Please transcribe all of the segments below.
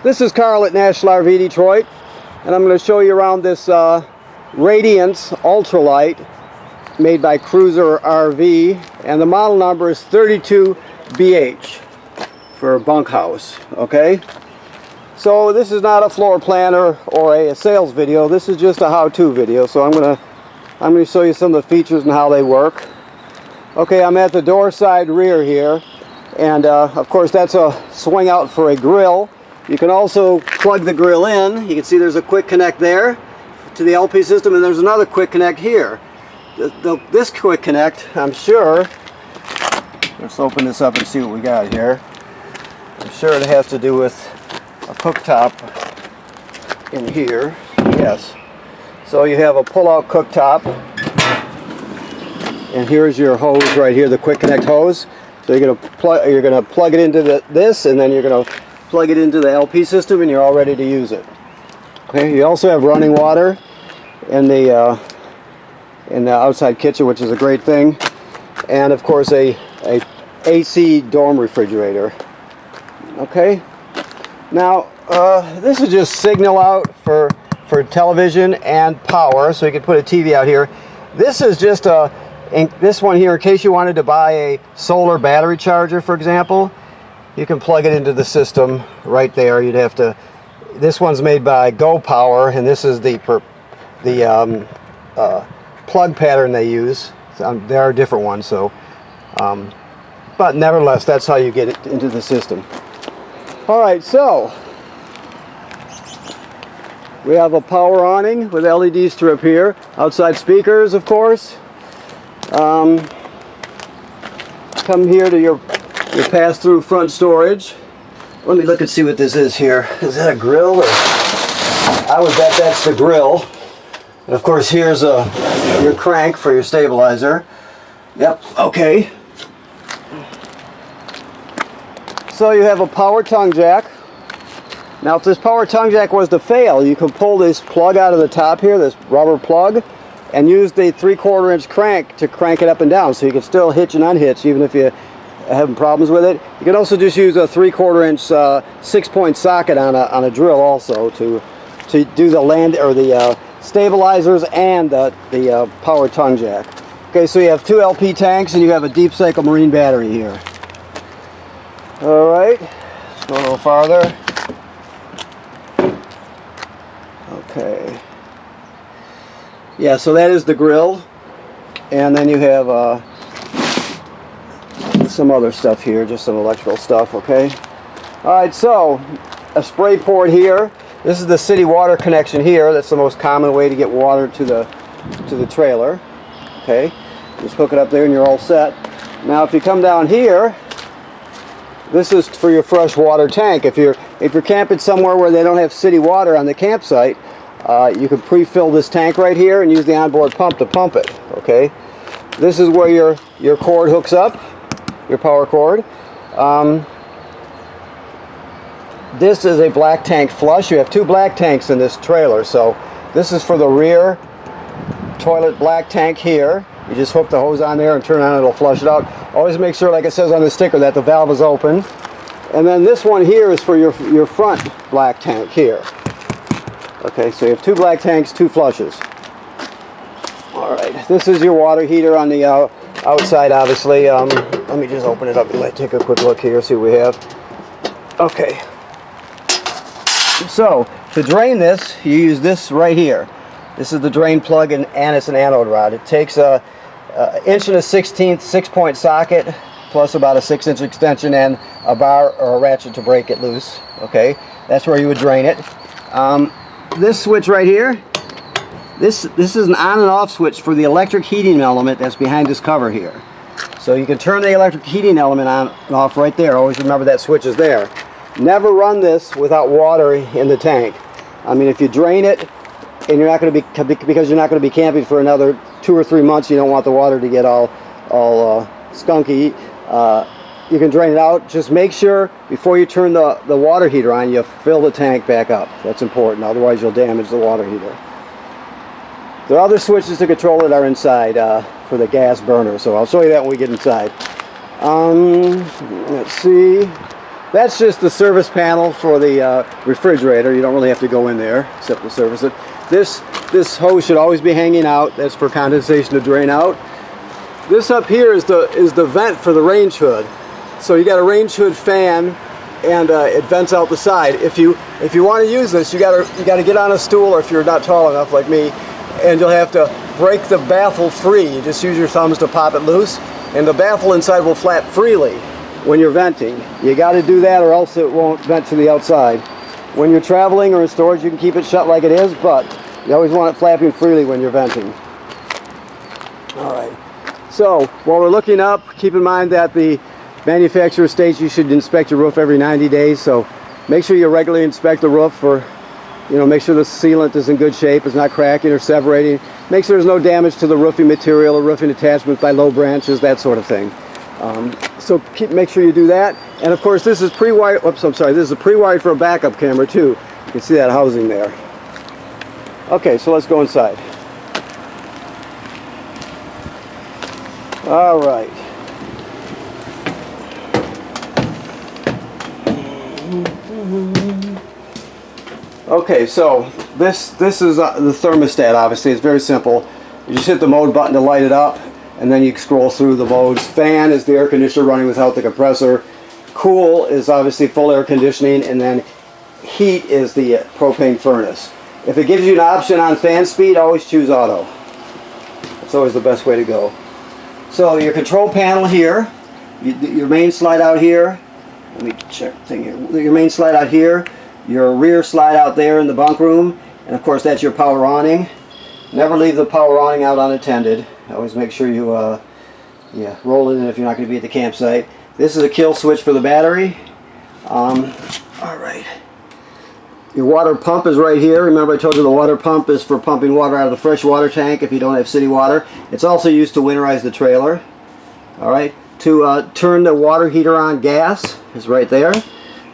This is Carl at National RV Detroit, and I'm going to show you around this Radiance ultralight made by Cruiser RV, and the model number is 32BH for a bunkhouse. Okay, so this is not a floor planner or a sales video. This is just a how-to video. So I'm going to show you some of the features and how they work. Okay, I'm at the door side rear here, and of course that's a swing out for a grill. You can also plug the grill in. You can see there's a quick connect there to the LP system, and there's another quick connect here. This quick connect, I'm sure, let's open this up and see what we got here. I'm sure it has to do with a cooktop in here. Yes. So you have a pull-out cooktop, and here's your hose right here, the quick connect hose. So you're gonna plug it into this, and then you're gonna plug it into the LP system, and you're all ready to use it. Okay. You also have running water in the outside kitchen, which is a great thing, and of course a AC dorm refrigerator. Okay. Now this is just signal out for television and power, so you can put a TV out here. This is just this one here, in case you wanted to buy a solar battery charger, for example, you can plug it into the system right there. You'd have to. This one's made by Go Power, and this is the plug pattern they use. There are different ones, so but nevertheless, that's how you get it into the system. All right, so we have a power awning with LED strip here. Outside speakers, of course. Come here to your pass-through front storage. Let me look and see what this is here. Is that a grill? Or I would bet that's the grill. And of course, here's your crank for your stabilizer. Yep. Okay. So you have a power tongue jack. Now, if this power tongue jack was to fail, you can pull this plug out of the top here, this rubber plug, and use the 3/4 inch crank to crank it up and down, so you can still hitch and unhitch even if you're having problems with it. You can also just use a 3/4 inch 6-point socket on a drill also to do the stabilizers and the power tongue jack. Okay, so you have 2 LP tanks, and you have a deep cycle marine battery here. All right, let's go a little farther. Okay. Yeah, so that is the grill, and then you have some other stuff here, just some electrical stuff. Okay. All right, so a spray port here. This is the city water connection here. That's the most common way to get water to the trailer. Okay, just hook it up there, and you're all set. Now, if you come down here, this is for your fresh water tank. If you're camping somewhere where they don't have city water on the campsite, you can pre-fill this tank right here and use the onboard pump to pump it. Okay, this is where your cord hooks up, your power cord. This is a black tank flush. You have 2 black tanks in this trailer, so this is for the rear toilet black tank here. You just hook the hose on there and turn it on, it'll flush it out. Always make sure, like it says on the sticker, that the valve is open. And then this one here is for your front black tank here. Okay, so you have 2 black tanks, 2 flushes. All right, this is your water heater on the outside, obviously. Let me just open it up and take a quick look here, see what we have. Okay. So, to drain this, you use this right here. This is the drain plug, and it's an anode rod. It takes a 1 1/16 6-point socket, plus about a 6-inch extension and a bar or a ratchet to break it loose. Okay, that's where you would drain it. This switch right here, this is an on and off switch for the electric heating element that's behind this cover here. So you can turn the electric heating element on and off right there. Always remember that switch is there. Never run this without water in the tank. I mean, if you drain it and you're not going to be, because you're not going to be camping for another 2 or 3 months, you don't want the water to get all skunky. You can drain it out. Just make sure before you turn the water heater on, you fill the tank back up. That's important, otherwise you'll damage the water heater. There are other switches to control it are inside for the gas burner, so I'll show you that when we get inside. Let's see. that's just the service panel for the refrigerator. You don't really have to go in there except to service it. This hose should always be hanging out. That's for condensation to drain out. This up here is the vent for the range hood. So you got a range hood fan, and it vents out the side. If you want to use this, you got to get on a stool, or if you're not tall enough like me, and you'll have to break the baffle free. You just use your thumbs to pop it loose, and the baffle inside will flap freely when you're venting. You got to do that, or else it won't vent to the outside. When you're traveling or in storage, you can keep it shut like it is, but you always want it flapping freely when you're venting. All right. So while we're looking up, keep in mind that the manufacturer states you should inspect your roof every 90 days. So make sure you regularly inspect the roof for, make sure the sealant is in good shape, it's not cracking or separating. Make sure there's no damage to the roofing material or roofing attachments by low branches, that sort of thing. So make sure you do that. And of course, this is pre-wired. Oops, I'm sorry. This is pre-wired for a backup camera too. You can see that housing there. Okay, so let's go inside. All right. Okay, so this is the thermostat. Obviously, it's very simple. You just hit the mode button to light it up, and then you scroll through the modes. Fan is the air conditioner running without the compressor. Cool is obviously full air conditioning, and then heat is the propane furnace. If it gives you an option on fan speed, always choose auto. It's always the best way to go. So your control panel here, your main slide out here. Let me check the thing here. Your main slide out here, your rear slide out there in the bunk room, and of course that's your power awning. Never leave the power awning out unattended. Always make sure you roll it in if you're not going to be at the campsite. This is a kill switch for the battery. All right. Your water pump is right here. Remember I told you the water pump is for pumping water out of the fresh water tank if you don't have city water. It's also used to winterize the trailer. All right. To turn the water heater on, gas is right there.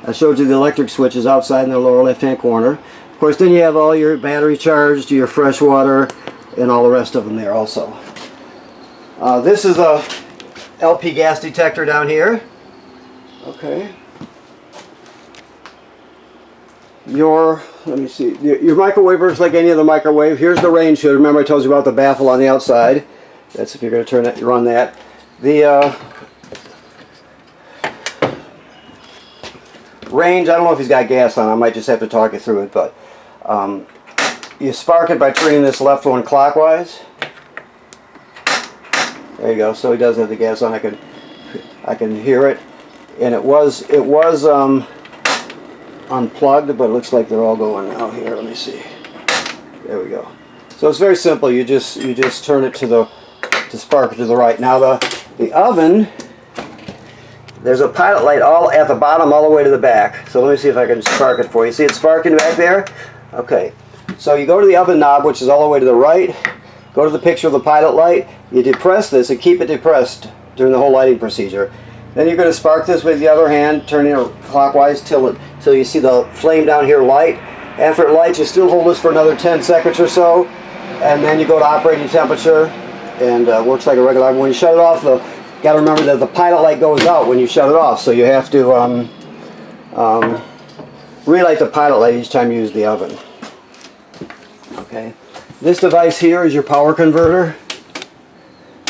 I showed you the electric switches outside in the lower left-hand corner. Of course, then you have all your battery charged, your fresh water, and all the rest of them there also. This is a LP gas detector down here. Okay. Let me see, your microwave works like any other microwave. Here's the range hood. Remember I told you about the baffle on the outside. That's if you're going to turn that, run that. The range, I don't know if he's got gas on. I might just have to talk you through it, but you spark it by turning this left one clockwise. There you go. So he does have the gas on. I can hear it, and it was unplugged, but it looks like they're all going out here. Let me see. There we go. So it's very simple. You just turn it to spark it to the right. Now the oven, there's a pilot light all at the bottom all the way to the back. So let me see if I can spark it for you. See it sparking back there? Okay. So you go to the oven knob, which is all the way to the right. Go to the picture of the pilot light. You depress this and keep it depressed during the whole lighting procedure. Then you're going to spark this with the other hand, turning it clockwise till you see the flame down here light. After it lights, you still hold this for another 10 seconds or so, and then you go to operating temperature, and works like a regular oven. When you shut it off, you got to remember that the pilot light goes out when you shut it off, so you have to relight the pilot light each time you use the oven. Okay. This device here is your power converter.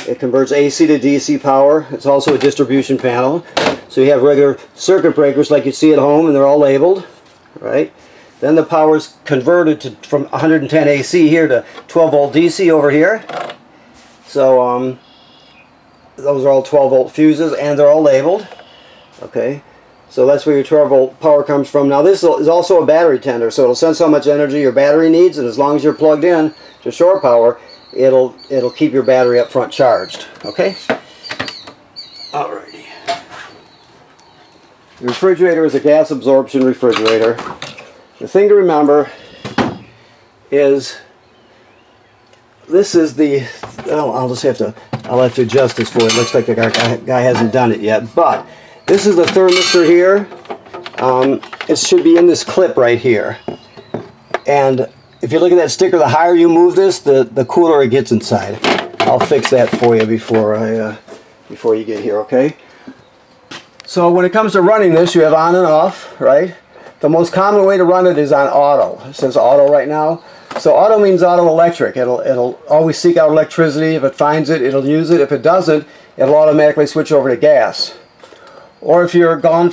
It converts AC to DC power. It's also a distribution panel. So you have regular circuit breakers like you see at home, and they're all labeled, right? Then the power is converted from 110 AC here to 12 volt DC over here. So those are all 12 volt fuses, and they're all labeled. Okay, so that's where your 12 volt power comes from. Now this is also a battery tender, so it'll sense how much energy your battery needs, and as long as you're plugged in to shore power, it'll keep your battery up front charged. Okay. Alrighty. The refrigerator is a gas absorption refrigerator. The thing to remember is this is the. I'll have to adjust this for you. It looks like the guy hasn't done it yet, but this is the thermistor here. It should be in this clip right here, and if you look at that sticker, the higher you move this, the cooler it gets inside. I'll fix that for you before you get here, okay? So when it comes to running this, you have on and off, right? The most common way to run it is on auto. It says auto right now. So auto means auto electric. It'll always seek out electricity. If it finds it, it'll use it. If it doesn't, it'll automatically switch over to gas. Or if you're gone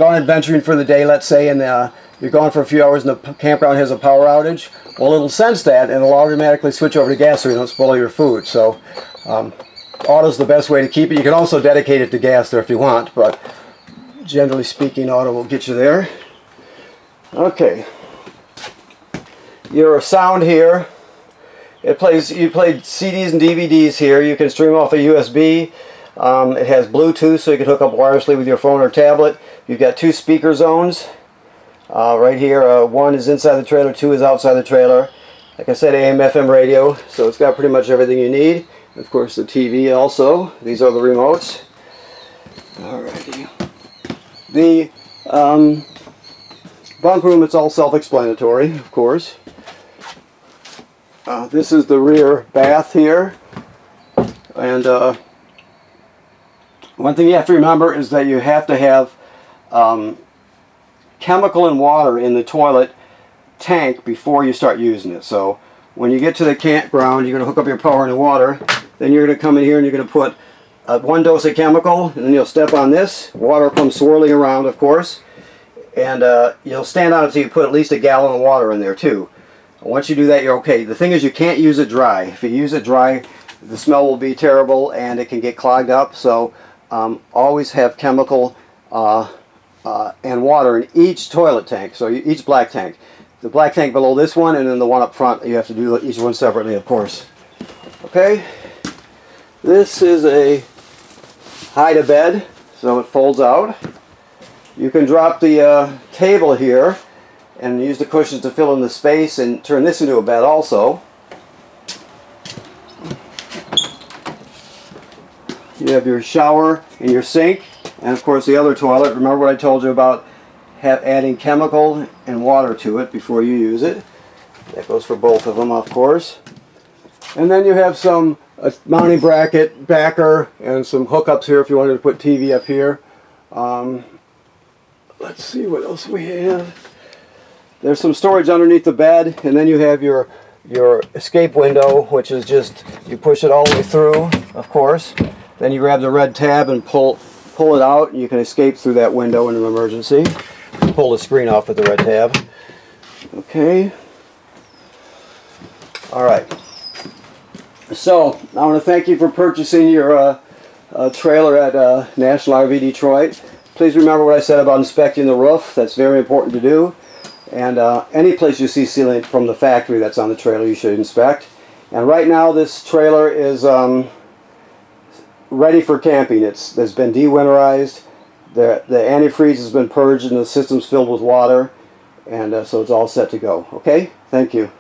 adventuring for the day, let's say, and you're gone for a few hours and the campground has a power outage, well, it'll sense that and it'll automatically switch over to gas so you don't spoil your food. So auto's the best way to keep it. You can also dedicate it to gas there if you want, but generally speaking, auto will get you there. Okay. Your sound here, you played CDs and DVDs here. You can stream off a USB. It has Bluetooth, so you can hook up wirelessly with your phone or tablet. You've got 2 speaker zones right here. 1 is inside the trailer, 2 is outside the trailer. Like I said, AM, FM radio, so it's got pretty much everything you need. Of course, the TV also. These are the remotes. Alrighty. The bunk room, it's all self-explanatory, of course. This is the rear bath here. And one thing you have to remember is that you have to have chemical and water in the toilet tank before you start using it. So when you get to the campground, you're going to hook up your power and water. Then you're going to come in here and you're going to put 1 dose of chemical, and then you'll step on this. Water comes swirling around, of course. And you'll stand on it until you put at least a gallon of water in there too. Once you do that, you're okay. The thing is, you can't use it dry. If you use it dry, the smell will be terrible and it can get clogged up. So always have chemical and water in each toilet tank, so each black tank. The black tank below this one, and then the one up front, you have to do each one separately, of course. Okay, this is a hide-a-bed, so it folds out. You can drop the table here and use the cushions to fill in the space and turn this into a bed also. You have your shower and your sink, and of course the other toilet. Remember what I told you about adding chemical and water to it before you use it. That goes for both of them, of course. And then you have some mounting bracket, backer, and some hookups here if you wanted to put TV up here. Let's see what else we have. There's some storage underneath the bed, and then you have your escape window, which is just, you push it all the way through, of course. Then you grab the red tab and pull it out, and you can escape through that window in an emergency. Pull the screen off with the red tab. Okay. Alright. So, I want to thank you for purchasing your trailer at National RV Detroit. Please remember what I said about inspecting the roof. That's very important to do. And any place you see sealant from the factory that's on the trailer, you should inspect. And right now this trailer is ready for camping. It's been de-winterized. The antifreeze has been purged and the system's filled with water. And so it's all set to go. Okay? Thank you.